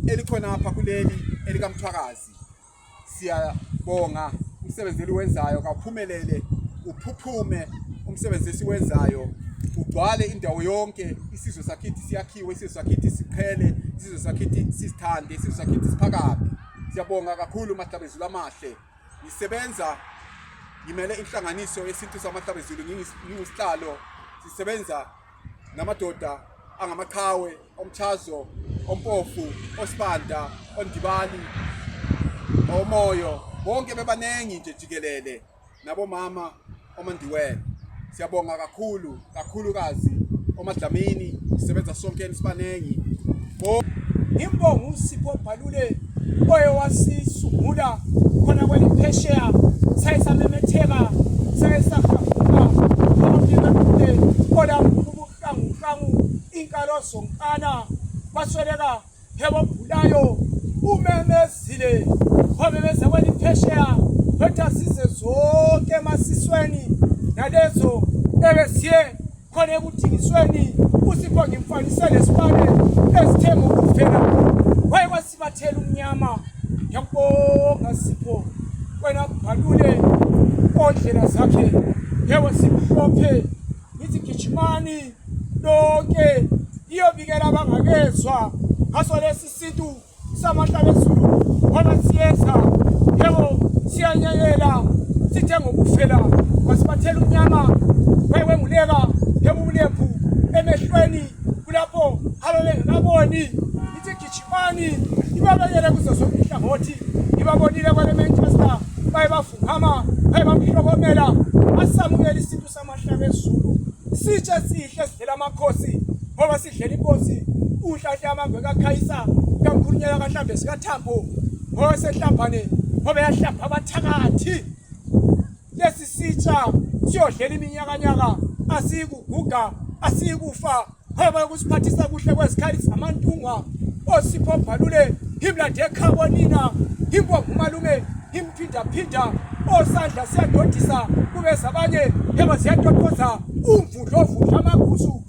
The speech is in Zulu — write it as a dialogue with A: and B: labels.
A: elikhona apha kuleli elikaMthwakazi. Siyabonga umsebenzi eliwenzayo kawuphumelele, uphuphume umsebenzi esiwenzayo, ugcwale indawo yonke. Isizwe sakithi siyakhiwe, isizwe sakithi siqhele, isizwe sakithi sisithande, isizwe sakithi siphakame. Siyabonga kakhulu Mahlabezulu amahle. Ngisebenza ngimele inhlanganiso yesintu samahlabezulu, ngingisihlalo. Sisebenza namadoda angamaqhawe, omchazo, ompofu, osibanda, ondibali, omoyo, bonke bebanengi nje jikelele, nabomama omandiwele. Siyabonga kakhulukazi oMadlamini, sisebenza sonke sibanengi.
B: Imbongo uSipho Bhalule oye wasisungula khona kweliphesheya sayisamemetheka sayisahafuka abamnyama kodwa ubuhlangu inkalo zonkana basweleka hebobhulayo umemezile wamemeza kweliphesheya wetha size zonke emasisweni nalezo ebesiye khona ekudingisweni. uSipho ngimfanisele sibane esithemba ukuvela wayekwasibathela umnyama. Ngiyabonga Sipho wena Bhalule ondlela zakhe yewe simhlophe ngithi gijimani lonke iyobikela abangakezwa ngaso lesi sintu samahlabezulu ngoba siyeza yewo siyanyayela sithe ngokufela wasibathela umnyama wayenguleka yebubulembu emehlweni kulapho ababengaboni. Ithi gijimani ibabekele kuzo zonke inhlangothi, ibabonile kwale Manchester bayebavungama bayebamhlokomela asamukela isintu samahlabezulu. Sitshe sihle sidlela amakhosi ngoba sidlela inkosi uhlahla amangwe kaKhayisa kaNkulunyana kaHlambe sikaThambo ngoba sehlambane ngoba yahlamba abathakathi. Lesi sitsha siyodlela iminyakanyaka, asikuguga asikufa ngoba kusiphathisa kuhle kwezikhali zamantunga. uSipho Bhalule imlande ekhabonina, imbongo umalume imphindaphinda, osandla siyadodisa kubeza abanye yebo ziyatotoza umvudlo ovudla amagusu